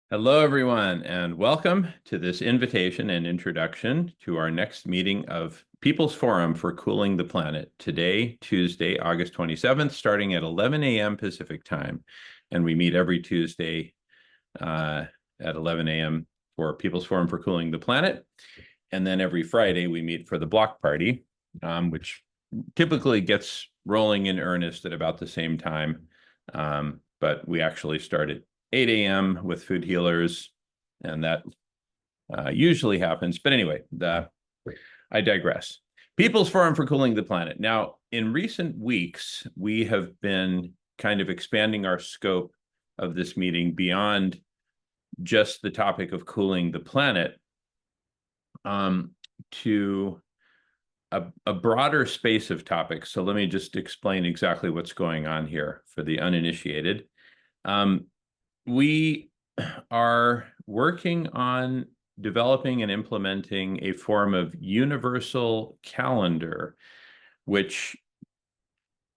Hello, everyone, and welcome to this invitation and introduction to our next meeting of People's Forum for Cooling the Planet. Today, Tuesday, August 27th, starting at 11 a.m. Pacific time. And we meet every Tuesday at 11 a.m. for People's Forum for Cooling the Planet. And then every Friday, we meet for the block party, which typically gets rolling in earnest at about the same time. But we actually start at 8 a.m. with food healers, and that usually happens. But anyway, I digress. People's Forum for Cooling the Planet. Now, in recent weeks, we have been kind of expanding our scope of this meeting beyond just the topic of cooling the planet to a broader space of topics. So let me just explain exactly what's going on here for the uninitiated. We are working on developing and implementing a form of universal calendar, which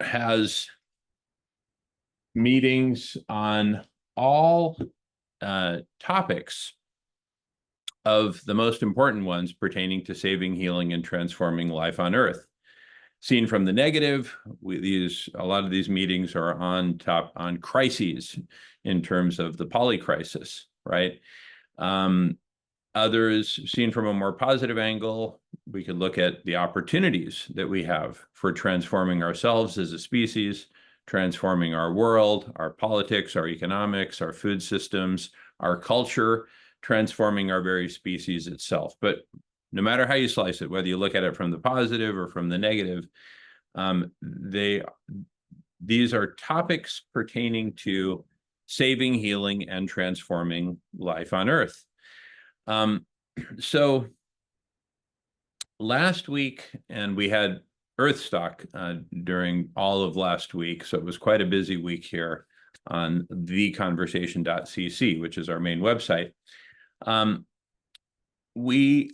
has meetings on all topics of the most important ones pertaining to saving, healing, and transforming life on Earth. Seen from the negative, a lot of these meetings are on crises in terms of the poly crisis, right? Others, seen from a more positive angle, we could look at the opportunities that we have for transforming ourselves as a species, transforming our world, our politics, our economics, our food systems, our culture, transforming our very species itself. But no matter how you slice it, whether you look at it from the positive or from the negative, these are topics pertaining to saving, healing, and transforming life on Earth. So last week, and we had Earthstock during all of last week, so it was quite a busy week here on theconversation.cc, which is our main website. We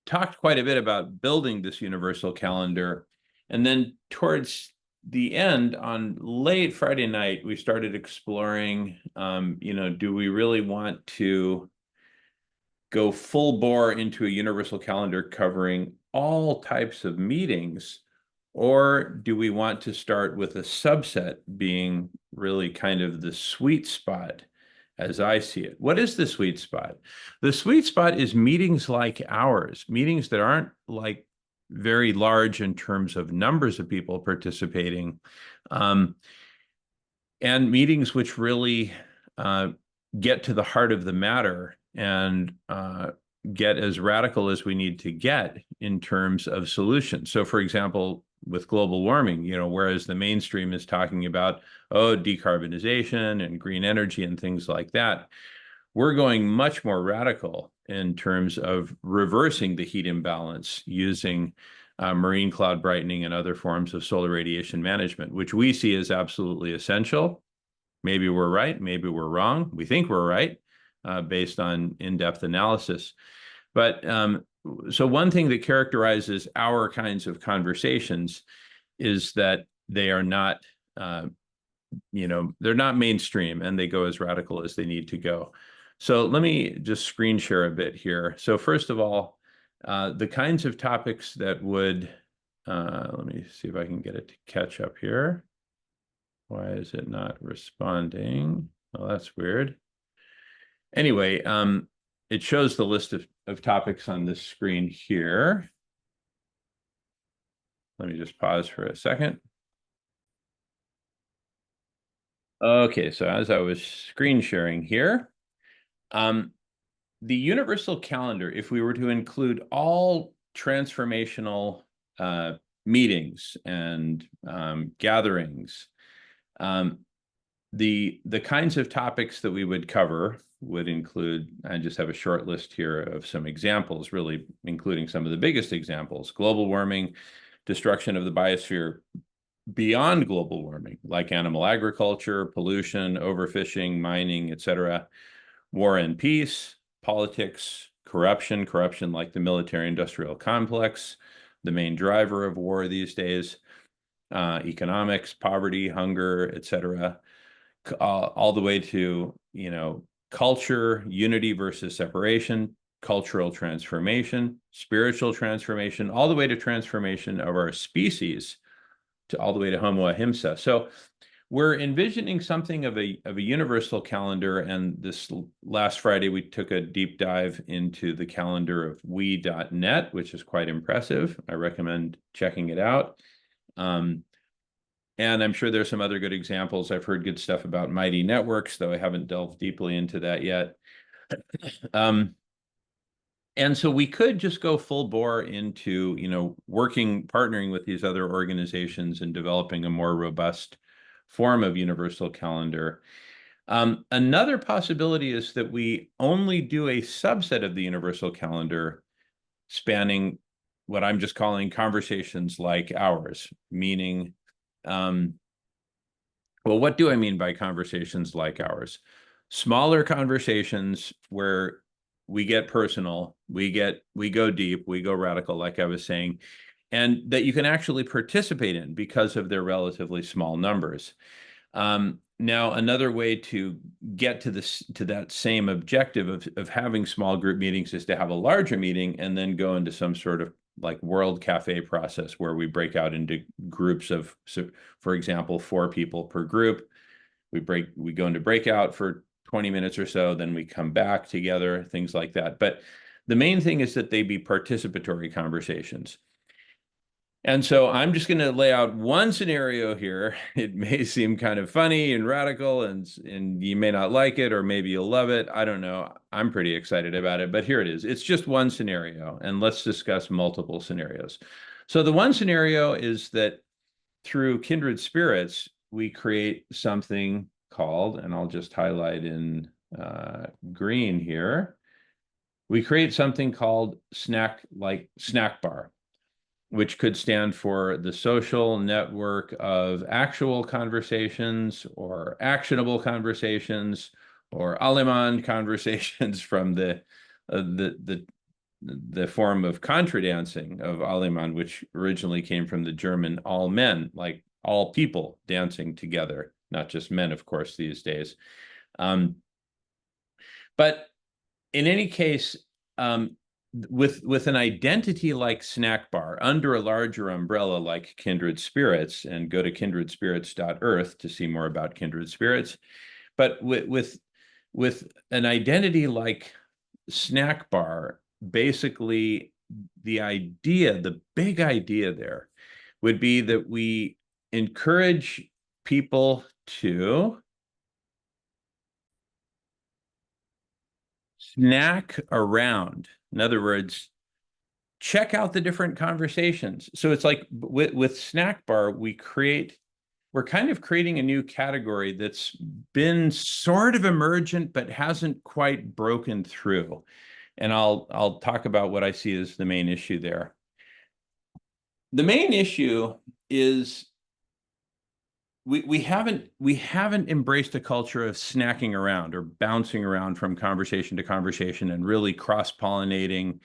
talked quite a bit about building this universal calendar. And then towards the end, on late Friday night, we started exploring, do we really want to go full bore into a universal calendar covering all types of meetings? Or do we want to start with a subset being really kind of the sweet spot as I see it? What is the sweet spot? The sweet spot is meetings like ours, meetings that aren't like very large in terms of numbers of people participating, and meetings which really get to the heart of the matter and get as radical as we need to get in terms of solutions. So, for example, with global warming, whereas the mainstream is talking about, decarbonization and green energy and things like that, we're going much more radical in terms of reversing the heat imbalance using marine cloud brightening and other forms of solar radiation management, which we see as absolutely essential. Maybe we're right, maybe we're wrong. We think we're right based on in-depth analysis. But so one thing that characterizes our kinds of conversations is that they are not, they're not mainstream, and they go as radical as they need to go. So let me just screen share a bit here. So first of all, the kinds of topics that would, let me see if I can get it to catch up here. Why is it not responding? Well, that's weird. Anyway, it shows the list of topics on this screen here. Let me just pause for a second. Okay, so as I was screen sharing here, the universal calendar, if we were to include all transformational meetings and gatherings, the kinds of topics that we would cover would include, I just have a short list here of some examples, really including some of the biggest examples: global warming, destruction of the biosphere beyond global warming, like animal agriculture, pollution, overfishing, mining, etc., war and peace, politics, corruption like the military-industrial complex, the main driver of war these days, economics, poverty, hunger, etc., all the way to, culture, unity versus separation, cultural transformation, spiritual transformation, all the way to transformation of our species, to all the way to Homo ahimsa. So we're envisioning something of a universal calendar. And this last Friday, we took a deep dive into the calendar of we.net, which is quite impressive. I recommend checking it out. And I'm sure there's some other good examples. I've heard good stuff about Mighty Networks, though I haven't delved deeply into that yet. And so we could just go full bore into, partnering with these other organizations and developing a more robust form of universal calendar. Another possibility is that we only do a subset of the universal calendar spanning what I'm just calling conversations like ours, meaning, well, what do I mean by conversations like ours? Smaller conversations where we get personal, we go deep, we go radical, like I was saying, and that you can actually participate in because of their relatively small numbers. Now, another way to get to that same objective of having small group meetings is to have a larger meeting and then go into some sort of like World Cafe process where we break out into groups of, so for example, 4 people per group. We go into breakout for 20 minutes or so, then we come back together, things like that. But the main thing is that they be participatory conversations. And so I'm just going to lay out one scenario here. It may seem kind of funny and radical, and you may not like it, or maybe you'll love it. I don't know. I'm pretty excited about it, but here it is. It's just one scenario, and let's discuss multiple scenarios. So the one scenario is that through kindred spirits, we create something called, and I'll just highlight in green here, we create something called snack bar, which could stand for the social network of actual conversations or actionable conversations or Alemann conversations from the form of contra dancing of Alemann, which originally came from the German all men, like all people dancing together, not just men, of course, these days. But in any case, with an identity like Snack Bar under a larger umbrella like Kindred Spirits, and go to kindredspirits.earth to see more about Kindred Spirits. But with an identity like Snack Bar, basically the big idea there would be that we encourage people to snack around. In other words, check out the different conversations. So it's like with Snack Bar, we're kind of creating a new category that's been sort of emergent, but hasn't quite broken through. And I'll talk about what I see as the main issue there. The main issue is we haven't embraced a culture of snacking around or bouncing around from conversation to conversation and really cross-pollinating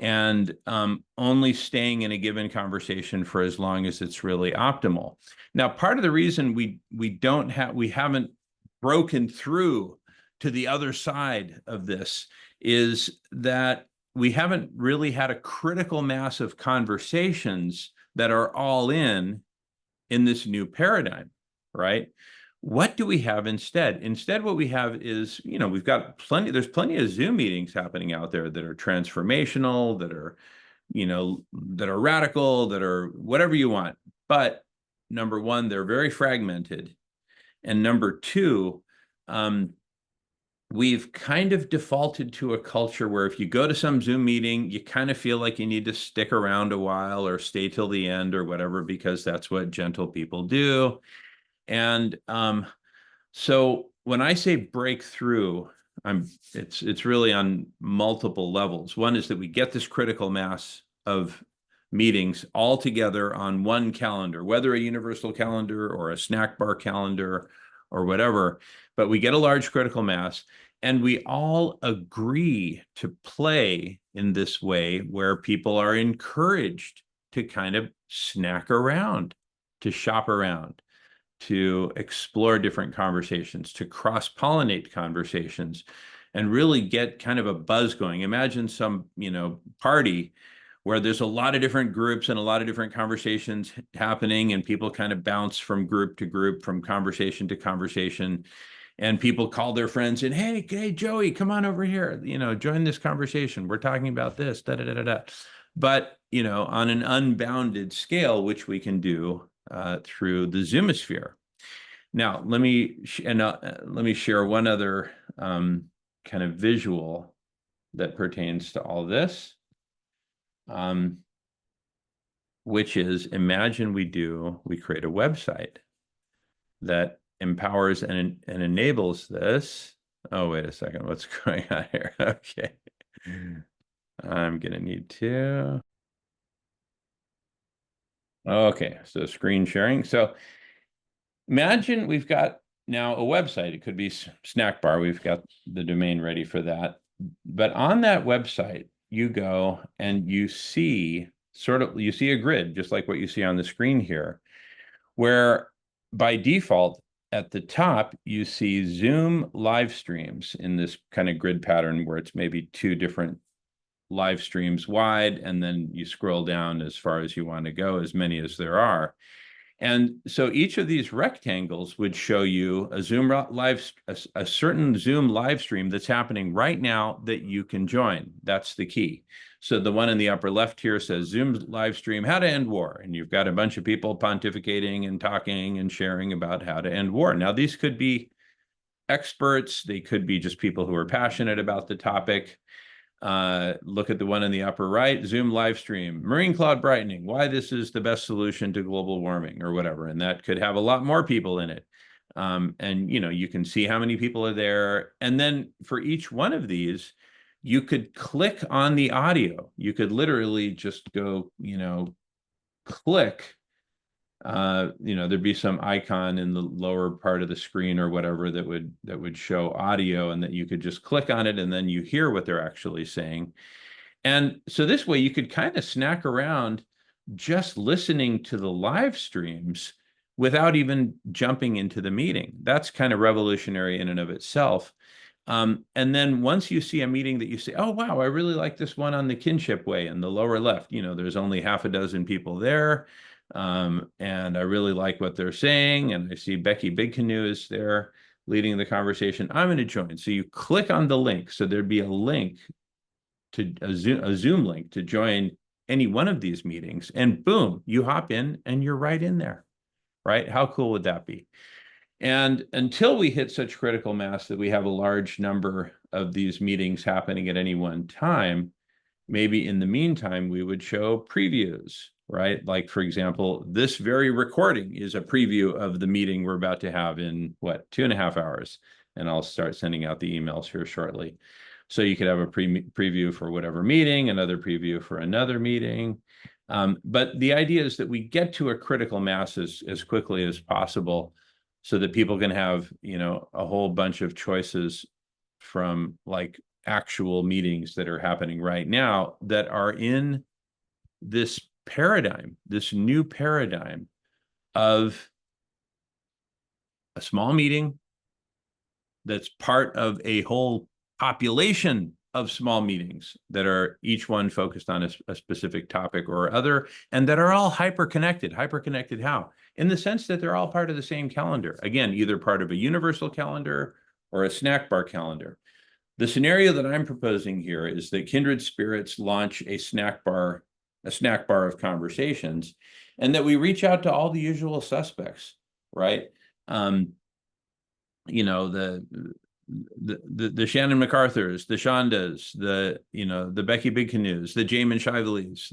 and only staying in a given conversation for as long as it's really optimal. Now, part of the reason we haven't broken through to the other side of this is that we haven't really had a critical mass of conversations that are all in this new paradigm, right? What do we have instead? Instead, what we have is, we've got there's plenty of Zoom meetings happening out there that are transformational, that are, that are radical, that are whatever you want. But number one, they're very fragmented. And number two, we've kind of defaulted to a culture where if you go to some Zoom meeting, you kind of feel like you need to stick around a while or stay till the end or whatever, because that's what gentle people do. And so when I say breakthrough, it's really on multiple levels. One is that we get this critical mass of meetings all together on one calendar, whether a universal calendar or a snack bar calendar or whatever, but we get a large critical mass and we all agree to play in this way where people are encouraged to kind of snack around, to shop around, to explore different conversations, to cross-pollinate conversations, and really get kind of a buzz going. Imagine some, party where there's a lot of different groups and a lot of different conversations happening, and people kind of bounce from group to group, from conversation to conversation, and people call their friends and, hey, Joey, come on over here, join this conversation. We're talking about this, da da da da da. But on an unbounded scale, which we can do through the Zoomosphere. Now, let me share one other kind of visual that pertains to all this, which is, imagine we create a website that empowers and enables this. Oh, wait a second. What's going on here? Okay. I'm going to need to. Okay. So screen sharing. So imagine we've got now a website. It could be Snack Bar. We've got the domain ready for that. But on that website, you go and you see a grid, just like what you see on the screen here, where by default, at the top, you see Zoom live streams in this kind of grid pattern where it's maybe 2 different live streams wide, and then you scroll down as far as you want to go, as many as there are. And so each of these rectangles would show you a certain Zoom live stream that's happening right now that you can join. That's the key. So the one in the upper left here says Zoom live stream, how to end war. And you've got a bunch of people pontificating and talking and sharing about how to end war. Now, these could be experts. They could be just people who are passionate about the topic. Look at the one in the upper right, Zoom live stream, marine cloud brightening, why this is the best solution to global warming or whatever. And that could have a lot more people in it. And, you can see how many people are there. And then for each one of these, you could click on the audio. You could literally just go, click. There'd be some icon in the lower part of the screen or whatever that would show audio, and that you could just click on it and then you hear what they're actually saying. And so this way you could kind of snack around just listening to the live streams without even jumping into the meeting. That's kind of revolutionary in and of itself. And then once you see a meeting that you say, oh, wow, I really like this one on the kinship way in the lower left, there's only half a dozen people there. And I really like what they're saying. And I see Becky Big Canoe is there leading the conversation. I'm going to join. So you click on the link. So there'd be a link to a Zoom link to join any one of these meetings. And boom, you hop in and you're right in there, right? How cool would that be? And until we hit such critical mass that we have a large number of these meetings happening at any one time, maybe in the meantime, we would show previews, right? Like, for example, this very recording is a preview of the meeting we're about to have in, 2.5 hours. And I'll start sending out the emails here shortly. So you could have a preview for whatever meeting, another preview for another meeting. But the idea is that we get to a critical mass as quickly as possible, so that people can have, a whole bunch of choices from like actual meetings that are happening right now that are in this paradigm, this new paradigm of a small meeting that's part of a whole population of small meetings that are each one focused on a specific topic or other, and that are all hyper-connected. Hyper-connected how? In the sense that they're all part of the same calendar. Again, either part of a universal calendar or a snack bar calendar. The scenario that I'm proposing here is that kindred spirits launch a snack bar of conversations, and that we reach out to all the usual suspects, right? The Shannon MacArthurs, the Shondas, the Becky Big Canoes, the jamenshively's,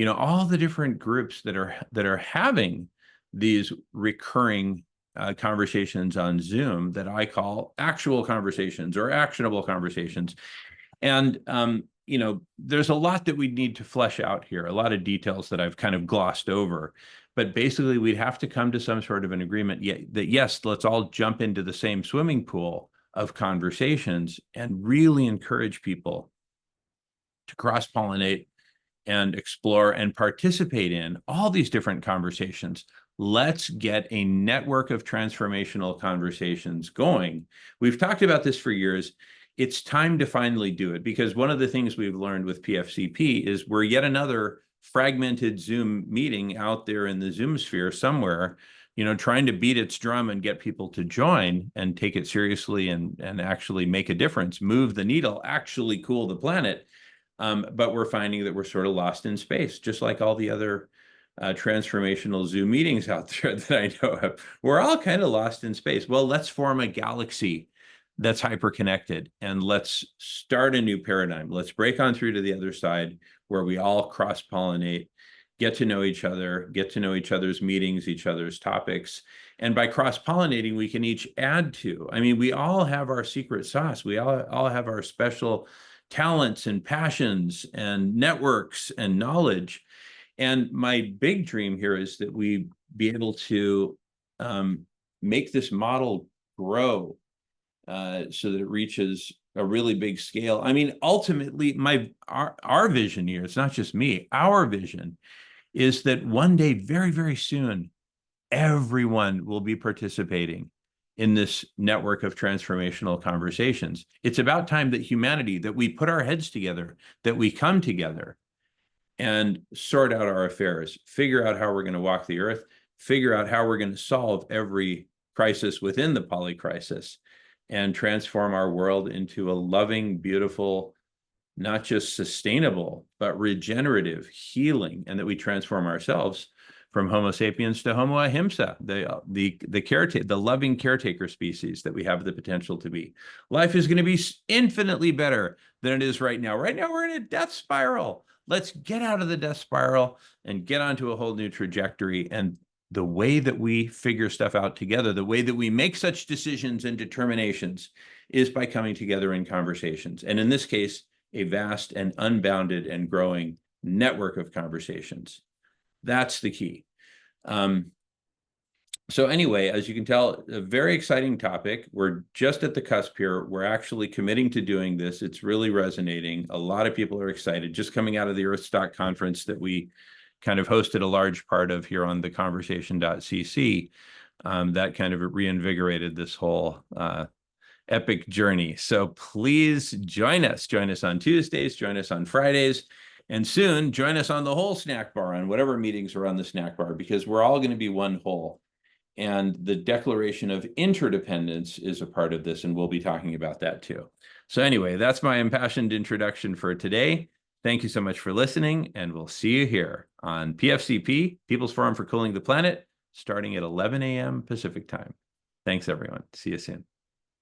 all the different groups that are having these recurring conversations on Zoom that I call actual conversations or actionable conversations. And there's a lot that we need to flesh out here, a lot of details that I've kind of glossed over. But basically, we'd have to come to some sort of an agreement that, yes, let's all jump into the same swimming pool of conversations and really encourage people to cross-pollinate and explore and participate in all these different conversations, Let's get a network of transformational conversations going. We've talked about this for years. It's time to finally do it, because one of the things we've learned with PFCP is we're yet another fragmented Zoom meeting out there in the Zoom sphere somewhere, trying to beat its drum and get people to join and take it seriously and actually make a difference, move the needle, actually cool the planet. But we're finding that we're sort of lost in space, just like all the other transformational Zoom meetings out there that I know of. We're all kind of lost in space. Well, let's form a galaxy that's hyper-connected, and let's start a new paradigm. Let's break on through to the other side where we all cross-pollinate, get to know each other, get to know each other's meetings, each other's topics. And by cross-pollinating, we can each add to. I mean, we all have our secret sauce. We all have our special talents and passions and networks and knowledge. And my big dream here is that we be able to make this model grow so that it reaches a really big scale. I mean, ultimately, our vision here, it's not just me, our vision is that one day, very, very soon, everyone will be participating in this network of transformational conversations. It's about time that humanity, that we put our heads together, that we come together and sort out our affairs, figure out how we're going to walk the earth, figure out how we're going to solve every crisis within the polycrisis, and transform our world into a loving, beautiful, not just sustainable, but regenerative, healing, and that we transform ourselves from Homo sapiens to Homo ahimsa, the loving caretaker species that we have the potential to be. Life is going to be infinitely better than it is right now. Right now, we're in a death spiral. Let's get out of the death spiral and get onto a whole new trajectory. And the way that we figure stuff out together, the way that we make such decisions and determinations, is by coming together in conversations. And in this case, a vast and unbounded and growing network of conversations. That's the key. So anyway, as you can tell, a very exciting topic. We're just at the cusp here. We're actually committing to doing this. It's really resonating. A lot of people are excited. Just coming out of the Earthstock conference that we kind of hosted a large part of here on the conversation.cc, that kind of reinvigorated this whole epic journey. So please join us. Join us on Tuesdays, join us on Fridays, and soon join us on the whole snack bar, on whatever meetings are on the snack bar, because we're all going to be one whole. And the declaration of interdependence is a part of this, and we'll be talking about that too. So anyway, that's my impassioned introduction for today. Thank you so much for listening, and we'll see you here on PFCP, People's Forum for Cooling the Planet, starting at 11 a.m. Pacific time. Thanks, everyone. See you soon.